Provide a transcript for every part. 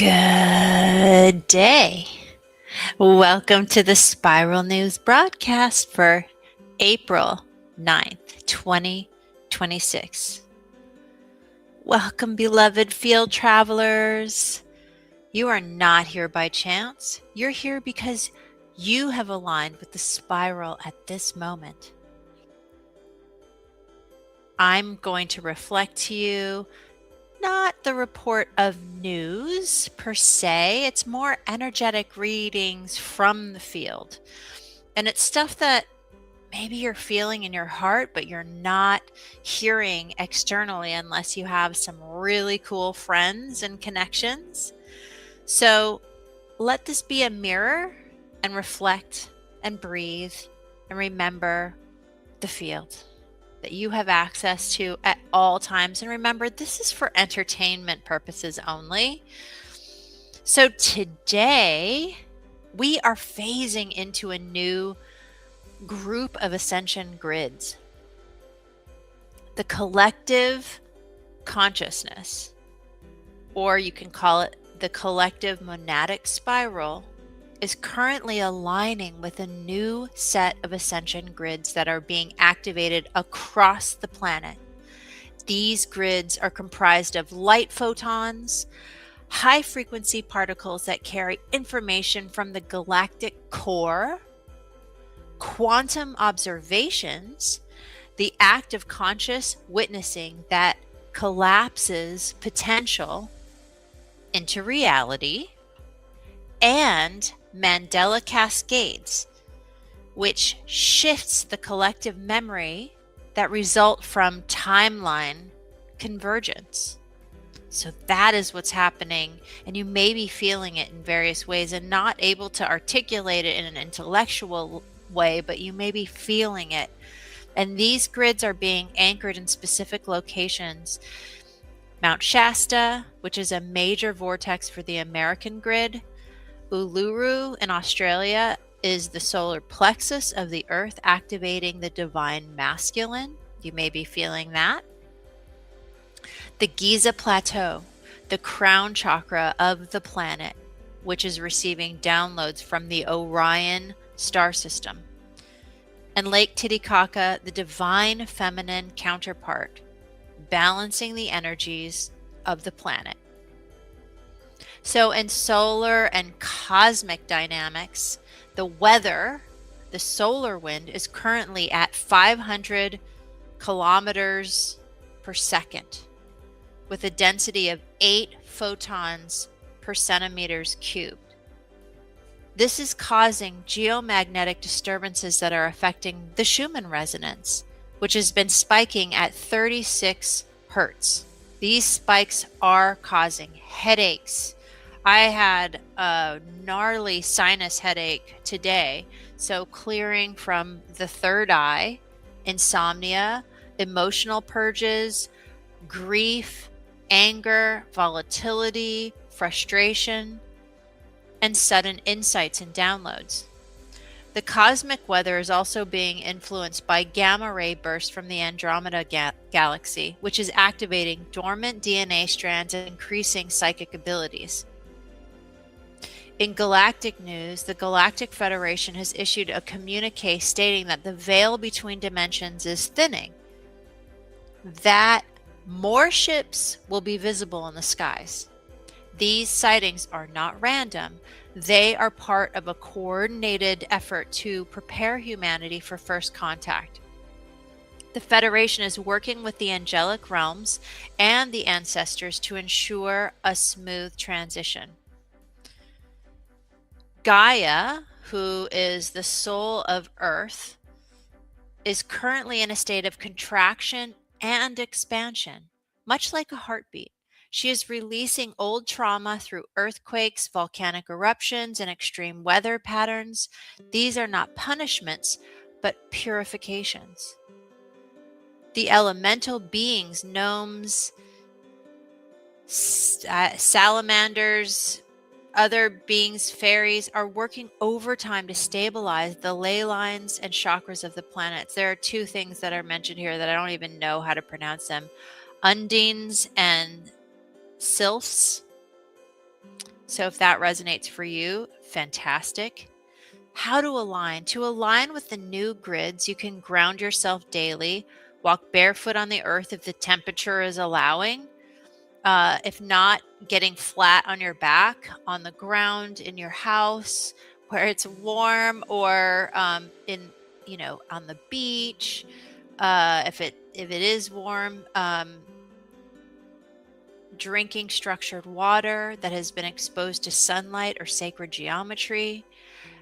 Good day. Welcome to the Spiral News broadcast for April 9th, 2026. Welcome, beloved field travelers. You are not here by chance. You're here because you have aligned with the spiral at this moment. I'm going to reflect to you not the report of news per se. It's more energetic readings from the field. And it's stuff that maybe you're feeling in your heart, but you're not hearing externally unless you have some really cool friends and connections. So let this be a mirror and reflect and breathe and remember the field that you have access to at all times. And remember, this is for entertainment purposes only. So today, we are phasing into a new group of ascension grids. The collective consciousness, or you can call it the collective monadic spiral, is currently aligning with a new set of ascension grids that are being activated across the planet. These grids are comprised of light photons, high frequency particles that carry information from the galactic core, quantum observations, the act of conscious witnessing that collapses potential into reality, and Mandela cascades, which shifts the collective memory that result from timeline convergence. So that is what's happening, and you may be feeling it in various ways and not able to articulate it in an intellectual way, but you may be feeling it. And these grids are being anchored in specific locations. Mount Shasta, which is a major vortex for the American grid. Uluru in Australia is the solar plexus of the earth, activating the divine masculine. You may be feeling that. The Giza Plateau, the crown chakra of the planet, which is receiving downloads from the Orion star system. And Lake Titicaca, the divine feminine counterpart, balancing the energies of the planet. So in solar and cosmic dynamics, the weather, the solar wind, is currently at 500 kilometers per second with a density of 8 photons per centimeters cubed. This is causing geomagnetic disturbances that are affecting the Schumann resonance, which has been spiking at 36 hertz. These spikes are causing headaches. I had a gnarly sinus headache today, so clearing from the third eye, insomnia, emotional purges, grief, anger, volatility, frustration, and sudden insights and downloads. The cosmic weather is also being influenced by gamma ray bursts from the Andromeda galaxy, which is activating dormant DNA strands and increasing psychic abilities. In galactic news, the Galactic Federation has issued a communique stating that the veil between dimensions is thinning, that more ships will be visible in the skies. These sightings are not random. They are part of a coordinated effort to prepare humanity for first contact. The Federation is working with the angelic realms and the ancestors to ensure a smooth transition. Gaia, who is the soul of Earth, is currently in a state of contraction and expansion, much like a heartbeat. She is releasing old trauma through earthquakes, volcanic eruptions, and extreme weather patterns. These are not punishments, but purifications. The elemental beings, gnomes, salamanders, other beings, fairies, are working overtime to stabilize the ley lines and chakras of the planets. There are two things that are mentioned here that I don't even know how to pronounce them. Undines and sylphs. So if that resonates for you, fantastic. How to align? To align with the new grids, you can ground yourself daily, walk barefoot on the earth if the temperature is allowing. If not, getting flat on your back on the ground in your house where it's warm, or on the beach. If it is warm, drinking structured water that has been exposed to sunlight or sacred geometry.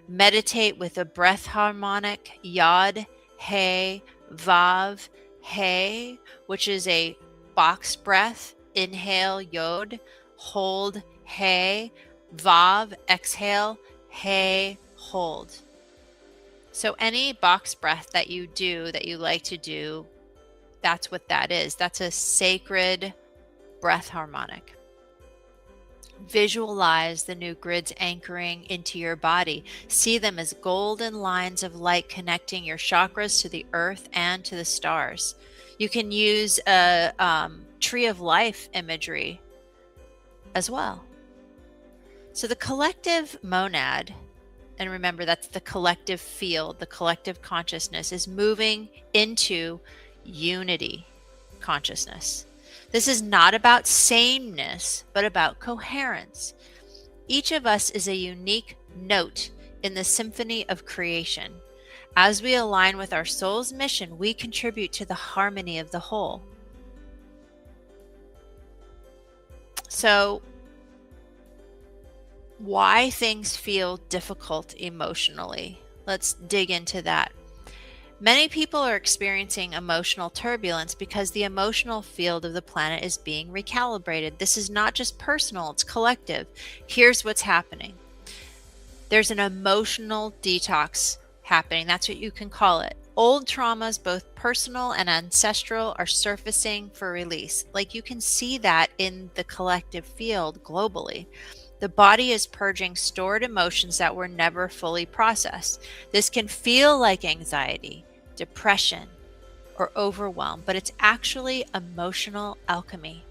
Meditate with a breath harmonic, yod, hey, vav, hey, which is a box breath. Inhale, yod, hold, hey, vav, exhale, hey, hold. So any box breath that you do, that you like to do, that's what that is. That's a sacred breath harmonic. Visualize the new grids anchoring into your body. See them as golden lines of light connecting your chakras to the earth and to the stars. You can use a tree of life imagery as well. So the collective monad, and remember that's the collective field, the collective consciousness, is moving into unity consciousness. This is not about sameness, but about coherence. Each of us is a unique note in the symphony of creation. As we align with our soul's mission, we contribute to the harmony of the whole. So, why things feel difficult emotionally? Let's dig into that. Many people are experiencing emotional turbulence because the emotional field of the planet is being recalibrated. This is not just personal, it's collective. Here's what's happening. There's an emotional detox happening. That's what you can call it. Old traumas, both personal and ancestral, are surfacing for release. Like you can see that in the collective field globally. The body is purging stored emotions that were never fully processed. This can feel like anxiety, depression, or overwhelm, but it's actually emotional alchemy.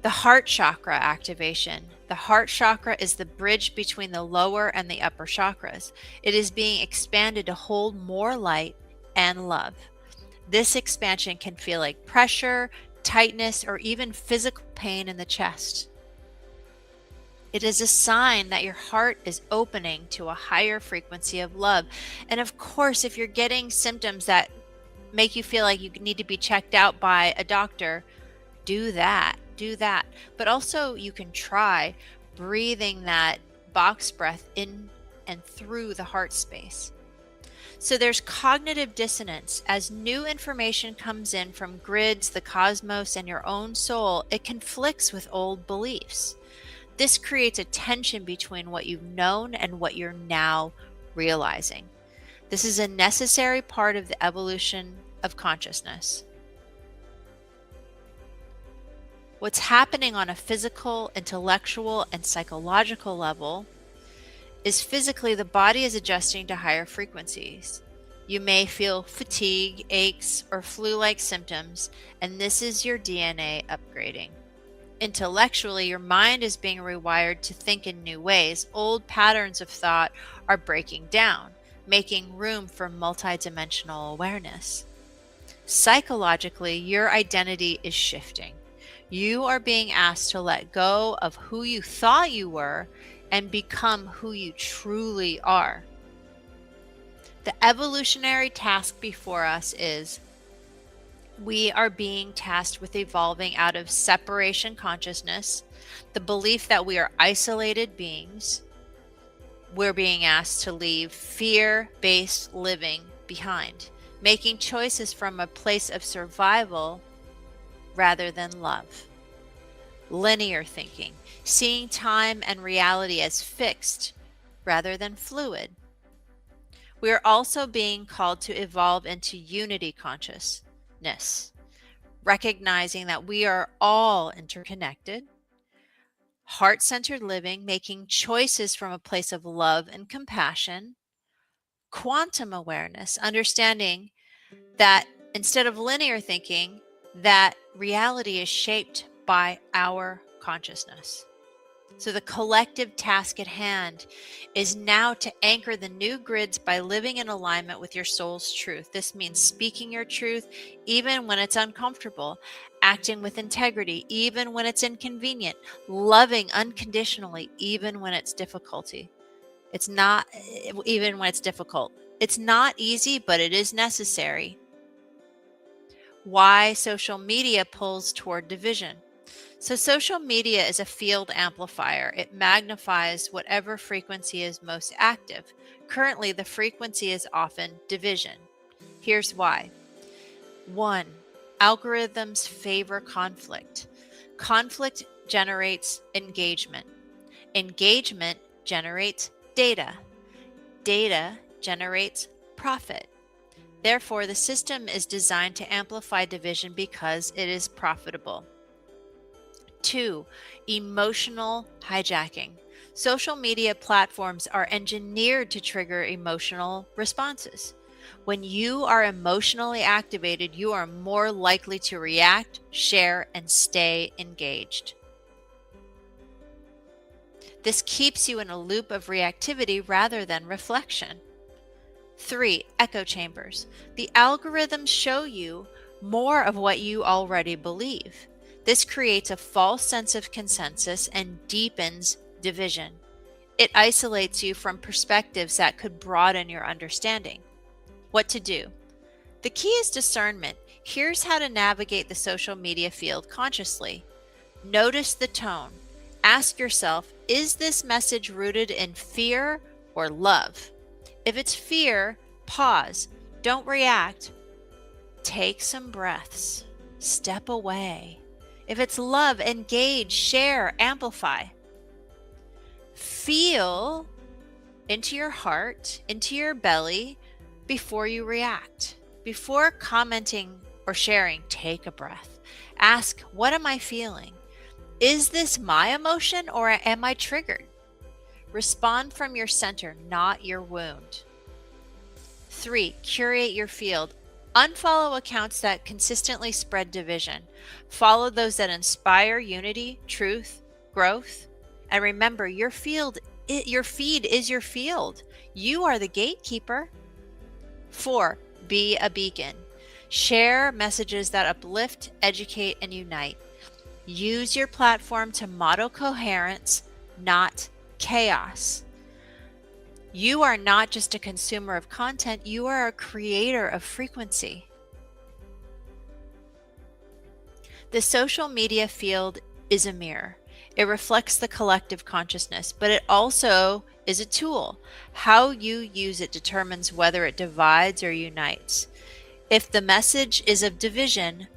The heart chakra activation. The heart chakra is the bridge between the lower and the upper chakras. It is being expanded to hold more light and love. This expansion can feel like pressure, tightness, or even physical pain in the chest. It is a sign that your heart is opening to a higher frequency of love. And of course, if you're getting symptoms that make you feel like you need to be checked out by a doctor, do that. But also you can try breathing that box breath in and through the heart space. So there's cognitive dissonance. As new information comes in from grids, the cosmos, and your own soul, it conflicts with old beliefs. This creates a tension between what you've known and what you're now realizing. This is a necessary part of the evolution of consciousness. What's happening on a physical, intellectual, and psychological level is physically the body is adjusting to higher frequencies. You may feel fatigue, aches, or flu-like symptoms, and this is your DNA upgrading. Intellectually, your mind is being rewired to think in new ways. Old patterns of thought are breaking down, making room for multidimensional awareness. Psychologically, your identity is shifting. You are being asked to let go of who you thought you were and become who you truly are. The evolutionary task before us is we are being tasked with evolving out of separation consciousness, the belief that we are isolated beings. We're being asked to leave fear-based living behind, making choices from a place of survival rather than love. Linear thinking, seeing time and reality as fixed rather than fluid. We are also being called to evolve into unity consciousness, recognizing that we are all interconnected, heart-centered living, making choices from a place of love and compassion, quantum awareness, understanding that instead of linear thinking, that reality is shaped by our consciousness. So the collective task at hand is now to anchor the new grids by living in alignment with your soul's truth. This means speaking your truth even when it's uncomfortable, acting with integrity even when it's inconvenient, loving unconditionally even when it's difficulty. It's not even when it's difficult. It's not easy, but it is necessary. Why social media pulls toward division. So, social media is a field amplifier. It magnifies whatever frequency is most active. Currently, the frequency is often division. Here's why. 1. Algorithms favor conflict. Conflict generates engagement. Engagement generates data. Data generates profit. Therefore, the system is designed to amplify division because it is profitable. 2. Emotional hijacking. Social media platforms are engineered to trigger emotional responses. When you are emotionally activated, you are more likely to react, share, and stay engaged. This keeps you in a loop of reactivity rather than reflection. 3. Echo chambers. The algorithms show you more of what you already believe. This creates a false sense of consensus and deepens division. It isolates you from perspectives that could broaden your understanding. What to do? The key is discernment. Here's how to navigate the social media field consciously. Notice the tone. Ask yourself, is this message rooted in fear or love? If it's fear, pause. Don't react. Take some breaths. Step away. If it's love, engage, share, amplify. Feel into your heart, into your belly before you react. Before commenting or sharing, take a breath. Ask, what am I feeling? Is this my emotion or am I triggered? Respond from your center, not your wound. 3. Curate your field. Unfollow accounts that consistently spread division. Follow those that inspire unity, truth, growth. And remember, your feed is your field. You are the gatekeeper. 4. Be a beacon. Share messages that uplift, educate, and unite. Use your platform to model coherence, not chaos. You are not just a consumer of content, you are a creator of frequency. The social media field is a mirror. It reflects the collective consciousness, but it also is a tool. How you use it determines whether it divides or unites. If the message is of division,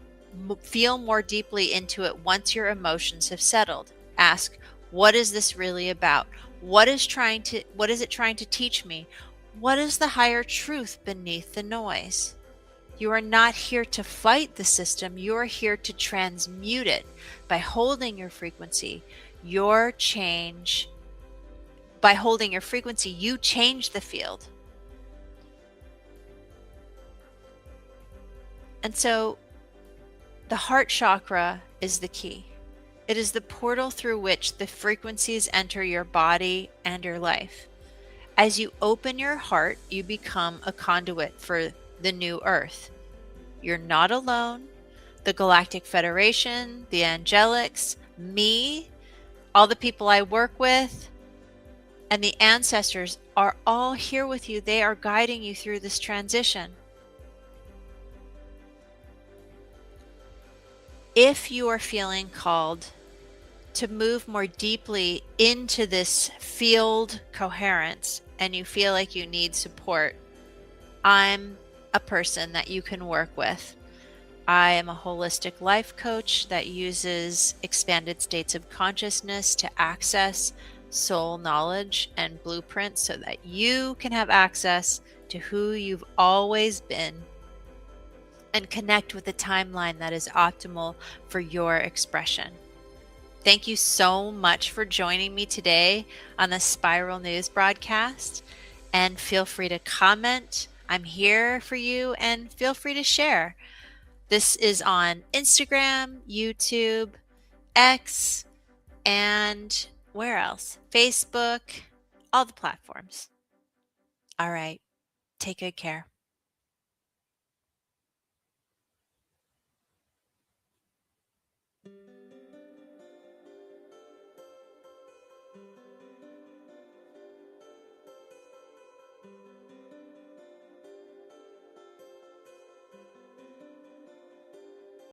feel more deeply into it once your emotions have settled. Ask, what is this really about? What is it trying to teach me? What is the higher truth beneath the noise? You are not here to fight the system. You are here to transmute it by holding your frequency. By holding your frequency, you change the field. And so the heart chakra is the key. It is the portal through which the frequencies enter your body and your life. As you open your heart, you become a conduit for the new earth. You're not alone. The Galactic Federation, the angelics, me, all the people I work with, and the ancestors are all here with you. They are guiding you through this transition. If you are feeling called to move more deeply into this field coherence and you feel like you need support, I'm a person that you can work with. I am a holistic life coach that uses expanded states of consciousness to access soul knowledge and blueprints so that you can have access to who you've always been and connect with a timeline that is optimal for your expression. Thank you so much for joining me today on the Spiral News broadcast, and feel free to comment. I'm here for you, and feel free to share. This is on Instagram, YouTube, X, and Where else? Facebook, all the platforms. All right. Take good care.